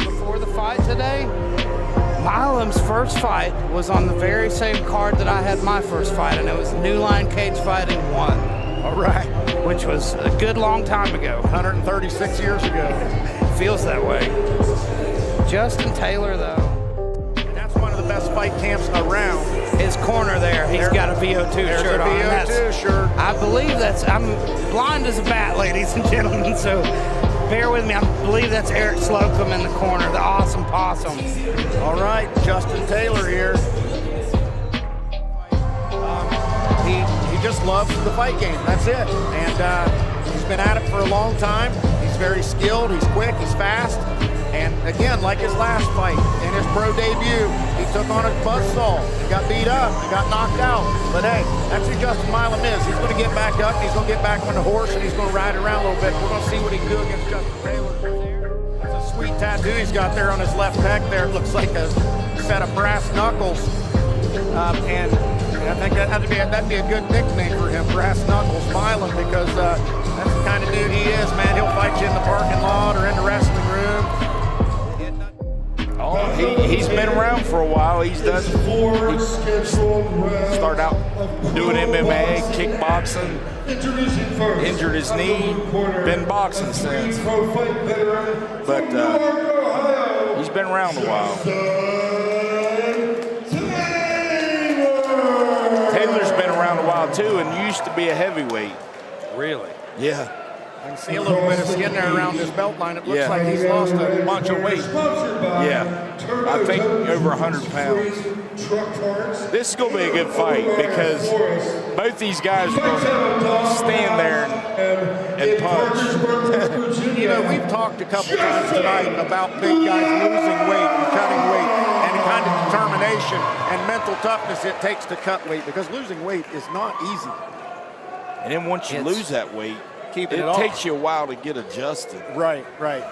you before the fight today, Milam's first fight was on the very same card that I had my first fight, and it was New Line Cagefighting 1. All right. Which was a good long time ago. 136 years ago. Feels that way. Justin Taylor, though. And that's one of the best fight camps around. His corner there, he's got a VO2 shirt on. VO2 shirt. I believe I'm blind as a bat, ladies and gentlemen, so bear with me. I believe that's Eric Slocum in the corner, the awesome possum. All right, Justin Taylor here. He just loves the fight game, that's it. And he's been at it for a long time. He's very skilled, he's quick, he's fast. And again, like his last fight, in his pro debut, he took on a buzzsaw. He got beat up, he got knocked out. But hey, that's who Justin Milam is. He's going to get back up, he's going to get back on the horse, and he's going to ride around a little bit. We're going to see what he can do against Justin Taylor. That's a sweet tattoo he's got there on his left pec there. It looks like a set of brass knuckles. And I think that'd be a good nickname for him, Brass Knuckles Milam, because that's the kind of dude he is, man. He'll fight you in the parking lot or in the wrestling room. Oh, he's been around for a while. He started out doing MMA, kickboxing, injured his knee, been boxing since. But he's been around a while. Taylor's been around a while too, and used to be a heavyweight. Really? Yeah. I can see a little bit of skin there around his belt line. It looks like he's lost a bunch of weight. Yeah, I think over 100 pounds. This is going to be a good fight because both these guys are going to stand there and punch. You know, we've talked a couple times tonight about big guys losing weight and cutting weight and the kind of determination and mental toughness it takes to cut weight, because losing weight is not easy. And then once you lose that weight, it takes you a while to get adjusted. Right, right.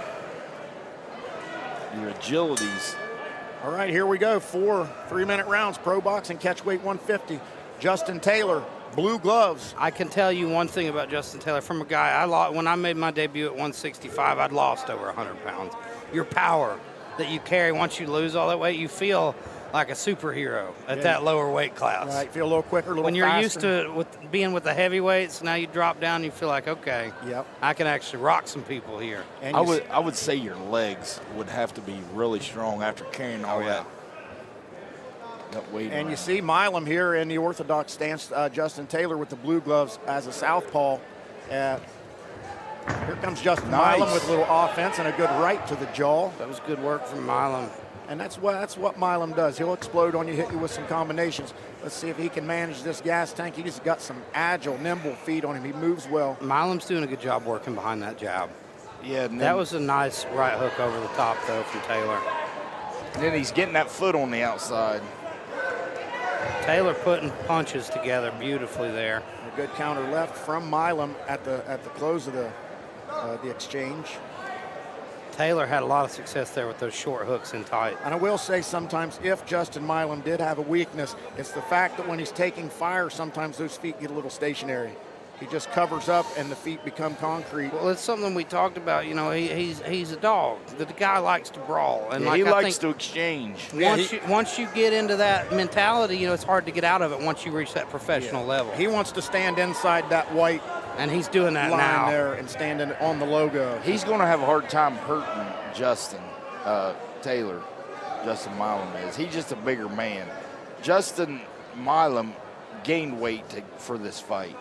Your agilities. All right, here we go. 4 3-minute rounds, pro boxing, catch weight 150. Justin Taylor, blue gloves. I can tell you one thing about Justin Taylor. From a guy when I made my debut at 165, I'd lost over 100 pounds. Your power that you carry once you lose all that weight, you feel like a superhero at that lower weight class. Right, feel a little quicker, a little when you're faster. used to being with the heavyweights, now you drop down, you feel like, okay, I can actually rock some people here. And I would say your legs would have to be really strong after carrying all that weight. And around. you see Milam here in the orthodox stance, Justin Taylor with the blue gloves as a southpaw. Here comes Justin Milam with a little offense and a good right to the jaw. That was good work from Milam. And that's what Milam does. He'll explode on you, hit you with some combinations. Let's see if he can manage this gas tank. He's got some agile, nimble feet on him. He moves well. Milam's doing a good job working behind that jab. Yeah, that was a nice right hook over the top, though, from Taylor. And then he's getting that foot on the outside. Taylor putting punches together beautifully there. A good counter left from Milam at the close of the exchange. Taylor had a lot of success there with those short hooks in tight. And I will say sometimes if Justin Milam did have a weakness, it's the fact that when he's taking fire, sometimes those feet get a little stationary. He just covers up and the feet become concrete. Well, it's something we talked about. You know, he's a dog. The guy likes to brawl. And he likes to exchange. Once you get into that mentality, you know, it's hard to get out of it once you reach that professional level. He wants to stand inside that white and he's doing that line now. there and standing on the logo. He's going to have a hard time hurting Justin Taylor. Justin Milam is. He's just a bigger man. Justin Milam gained weight for this fight.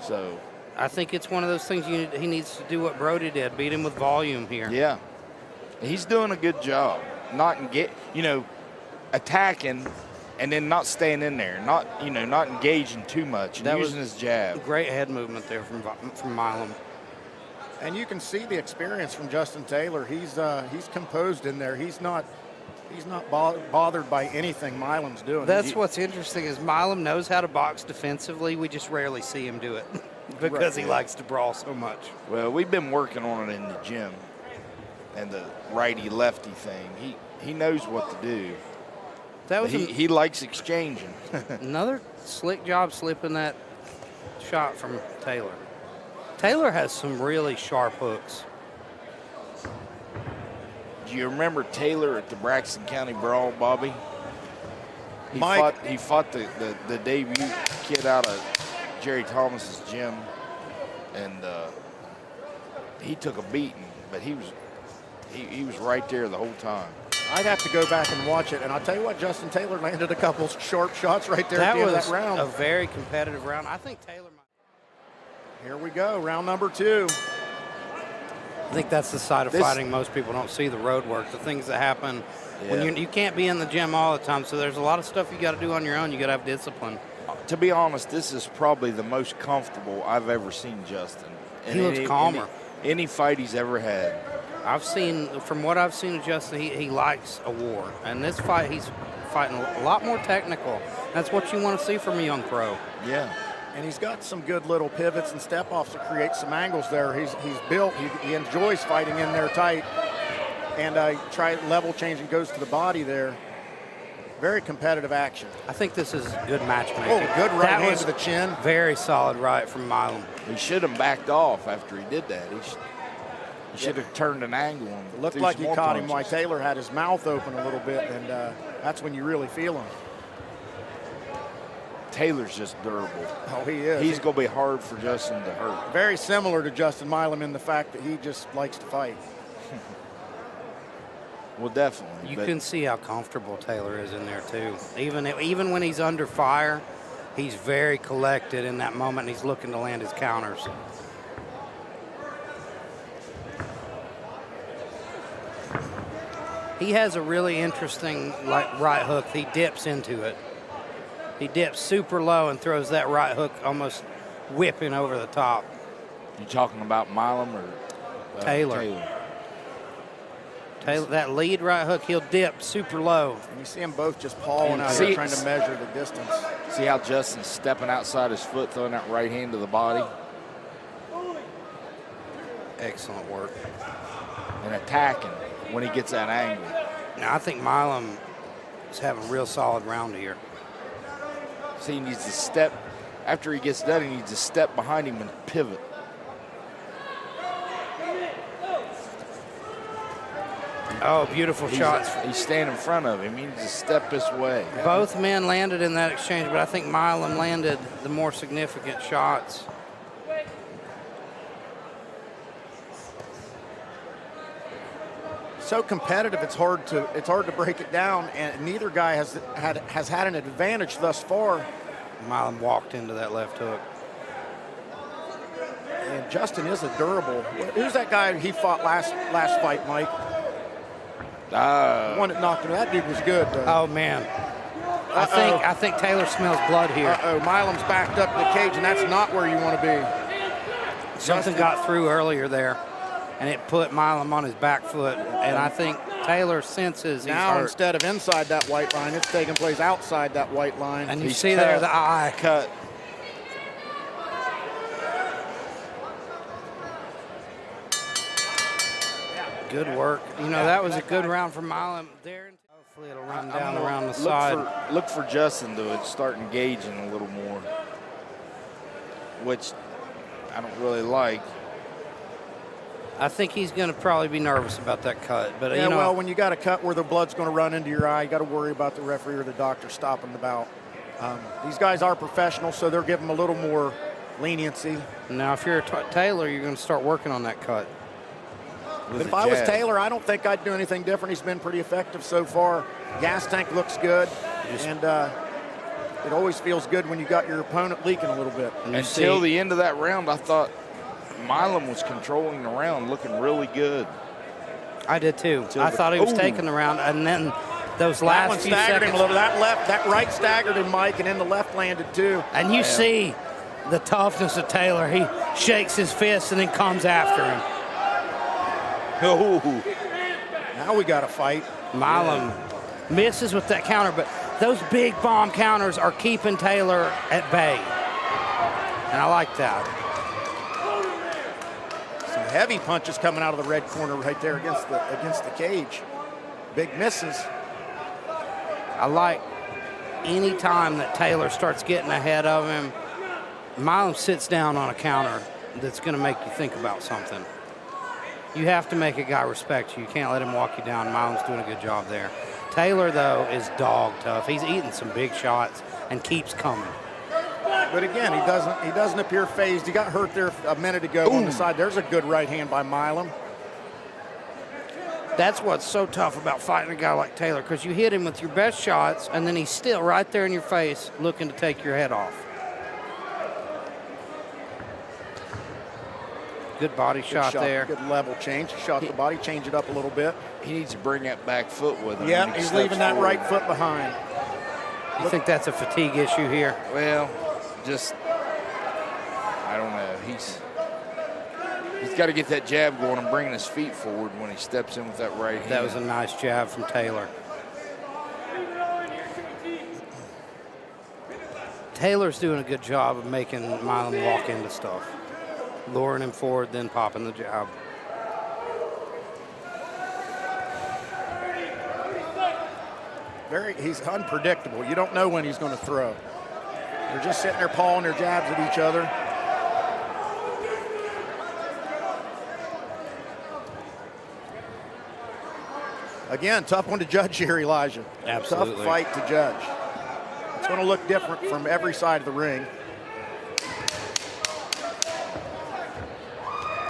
So I think it's one of those things he needs to do what Brody did, beat him with volume here. Yeah, he's doing a good job, not attacking, and then not staying in there, not engaging too much, and using his jab. Great head movement there from Milam. And you can see the experience from Justin Taylor. He's composed in there. He's not bothered by anything Milam's doing. That's what's interesting is Milam knows how to box defensively. We just rarely see him do it because he likes to brawl so much. Well, we've been working on it in the gym, and the righty-lefty thing. He knows what to do. He likes exchanging. Another slick job slipping that shot from Taylor. Taylor has some really sharp hooks. Do you remember Taylor at the Braxton County Brawl, Bobby? He Mike. fought the debut kid out of Jerry Thomas's gym, and he took a beating, but he was right there the whole time. I'd have to go back and watch it, and I'll tell you what, Justin Taylor landed a couple sharp shots right there at the end of that round. That was a very competitive round. I think Taylor might. Here we go, round number 2. I think that's the side of fighting most people don't see, the road work, the things that happen when you can't be in the gym all the time. So there's a lot of stuff you got to do on your own. You got to have discipline. To be honest, this is probably the most comfortable I've ever seen Justin. He looks calmer. Any fight he's ever had. From what I've seen of Justin, he likes a war. And this fight, he's fighting a lot more technical. That's what you want to see from a young pro. Yeah. And he's got some good little pivots and step-offs to create some angles there. He's built. He enjoys fighting in there tight. And try level change and goes to the body there. Very competitive action. I think this is good matchmaking. Oh, good right hand to the chin. Very solid right from Milam. He should have backed off after he did that. He should have turned an angle. It looked like he caught him while Taylor had his mouth open a little bit, and that's when you really feel him. Taylor's just durable. Oh, he is. He's going to be hard for Justin to hurt. Very similar to Justin Milam in the fact that he just likes to fight. Well, definitely. You can see how comfortable Taylor is in there, too. Even when he's under fire, he's very collected in that moment, and he's looking to land his counters. He has a really interesting right hook. He dips into it. He dips super low and throws that right hook almost whipping over the top. You talking about Milam or Taylor? Taylor, that lead right hook, he'll dip super low. And you see them both just pawing out there trying to measure the distance. See how Justin's stepping outside his foot, throwing that right hand to the body? Excellent work. And attacking when he gets that angle. Now, I think Milam is having a real solid round here. See, he needs to step, after he gets done, he needs to step behind him and pivot. Oh, beautiful shots. He's standing in front of him. He needs to step this way. Both men landed in that exchange, but I think Milam landed the more significant shots. So competitive, it's hard to break it down, and neither guy has had an advantage thus far. Milam walked into that left hook. And Justin is a durable. Who's that guy he fought last fight, Mike? The one that knocked him. That dude was good. Oh man. I think Taylor smells blood here. Milam's backed up to the cage, and that's not where you want to be. Something got through earlier there, and it put Milam on his back foot. And I think Taylor senses he's now hurt. Instead of inside that white line, it's taking place outside that white line. And you see there the eye cut. Good work. You know, that was a good round for Milam there. Hopefully it'll run down around the side. Look for Justin to start engaging a little more, which I don't really like. I think he's going to probably be nervous about that cut. But yeah, you know, well, when you got a cut where the blood's going to run into your eye, you got to worry about the referee or the doctor stopping the bout. These guys are professionals, so they're giving them a little more leniency. Now, if you're Taylor, you're going to start working on that cut. But if I was Taylor, I don't think I'd do anything different. He's been pretty effective so far. Gas tank looks good, and it always feels good when you got your opponent leaking a little bit. Until the end of that round, I thought Milam was controlling the round, looking really good. I did too. I thought he was taking the round, and then those last few staggered seconds. him a little. That right staggered him, Mike, and then the left landed too. And you see the toughness of Taylor. He shakes his fist and then comes after him. Oh. Now we got to fight. Milam misses with that counter, but those big bomb counters are keeping Taylor at bay. And I like that. Some heavy punches coming out of the red corner right there against the cage. Big misses. I like any time that Taylor starts getting ahead of him, Milam sits down on a counter that's going to make you think about something. You have to make a guy respect you. You can't let him walk you down. Milam's doing a good job there. Taylor, though, is dog tough. He's eating some big shots and keeps coming. But again, he doesn't appear phased. He got hurt there a minute ago on the side. There's a good right hand by Milam. That's what's so tough about fighting a guy like Taylor, because you hit him with your best shots, and then he's still right there in your face looking to take your head off. Good body shot there. Good level change. He shot the body, change it up a little bit. He needs to bring that back foot with him. Yeah, he's leaving that right foot behind. You think that's a fatigue issue here? Well, just, I don't know. He's got to get that jab going and bringing his feet forward when he steps in with that right hand. That was a nice jab from Taylor. Taylor's doing a good job of making Milam walk into stuff. Luring him forward, then popping the jab. He's unpredictable. You don't know when he's going to throw. They're just sitting there pawing their jabs at each other. Again, tough one to judge here, Elijah. Absolutely. Tough fight to judge. It's going to look different from every side of the ring.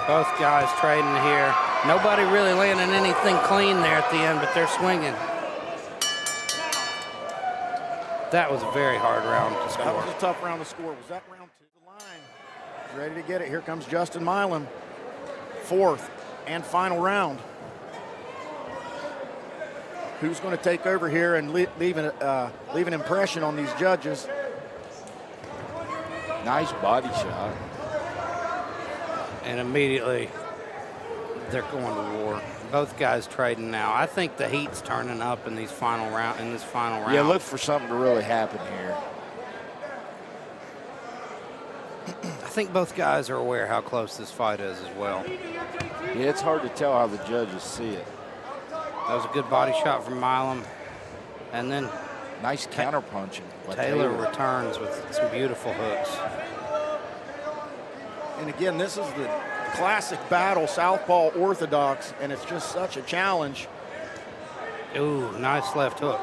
Both guys trading here. Nobody really landing anything clean there at the end, but they're swinging. That was a very hard round to score. That was a tough round to score. Was that round to the line? He's ready to get it. Here comes Justin Milam. Fourth and final round. Who's going to take over here and leave an impression on these judges? Nice body shot. And immediately they're going to war. Both guys trading now. I think the heat's turning up in this final round. Yeah, look for something to really happen here. I think both guys are aware how close this fight is as well. Yeah, it's hard to tell how the judges see it. That was a good body shot from Milam. And then nice counter punching. Taylor returns with some beautiful hooks. And again, this is the classic battle, southpaw orthodox, and it's just such a challenge. Ooh, nice left hook.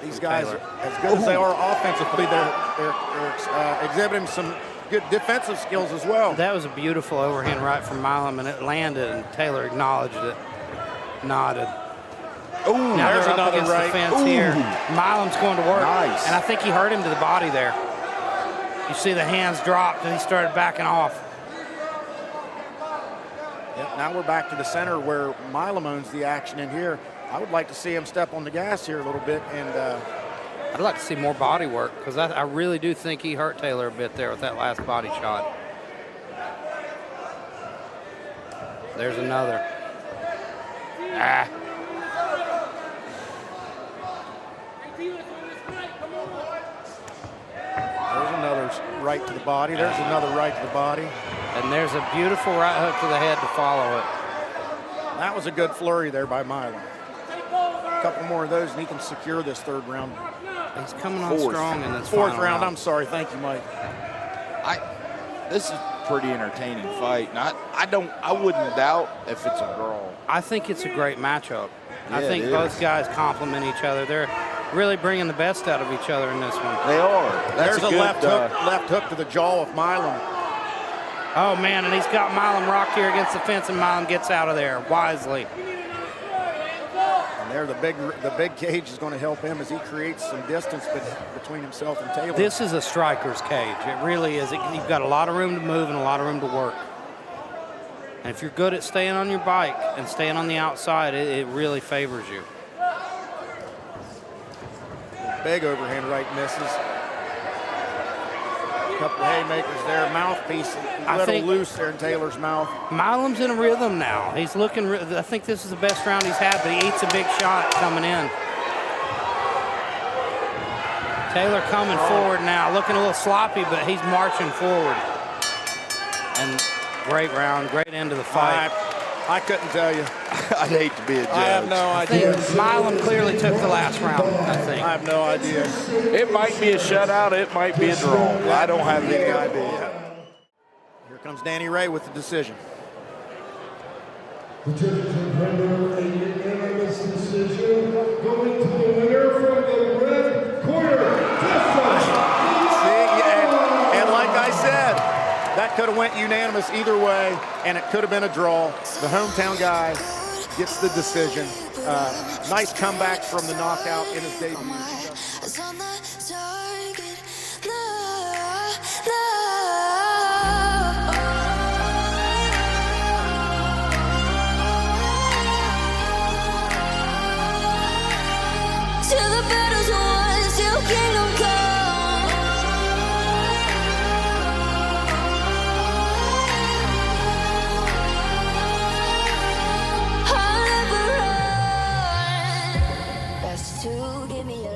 These guys, as good as they are offensively, they're exhibiting some good defensive skills as well. That was a beautiful overhand right from Milam, and it landed, and Taylor acknowledged it, nodded. Ooh, now there's they're up another against right. the fence here. Milam's going to work, nice. And I think he hurt him to the body there. You see the hands dropped, and he started backing off. Yep, now we're back to the center where Milam owns the action in here. I would like to see him step on the gas here a little bit. And I'd like to see more body work, because I really do think he hurt Taylor a bit there with that last body shot. There's another. Ah. There's another right to the body. There's another right to the body. And there's a beautiful right hook to the head to follow it. That was a good flurry there by Milam. A couple more of those, and he can secure this third round. He's coming on strong in this fourth final round. I'm sorry. Thank you, Mike. This is a pretty entertaining fight. And I wouldn't doubt if it's a draw. I think it's a great matchup. Yeah, I think both guys complement each other. They're really bringing the best out of each other in this one. They are. There's a left hook to the jaw of Milam. Oh, man, and he's got Milam rocked here against the fence, and Milam gets out of there wisely. And there, the big cage is going to help him as he creates some distance between himself and Taylor. This is a striker's cage. It really is. You've got a lot of room to move and a lot of room to work. And if you're good at staying on your bike and staying on the outside, it really favors you. Big overhand right misses. A couple of haymakers there. Mouthpiece a little loose there in Taylor's mouth. Milam's in a rhythm now. He's looking. I think this is the best round he's had, but he eats a big shot coming in. Taylor coming forward now, looking a little sloppy, but he's marching forward. And great round, great end of the fight. I couldn't tell you. I'd hate to be a judge. I have no idea. Milam clearly took the last round, I think. I have no idea. It might be a shutout. It might be a draw. I don't have any idea. Here comes Danny Ray with the decision. The judges have rendered a unanimous decision going to the winner from the red corner, See, and like I said, that could have went unanimous either way, and it could have been a draw. The hometown guy gets the decision. Nice comeback from the knockout in his debut. Till the battle's won, till kingdom come. I'll never run. Best to give me a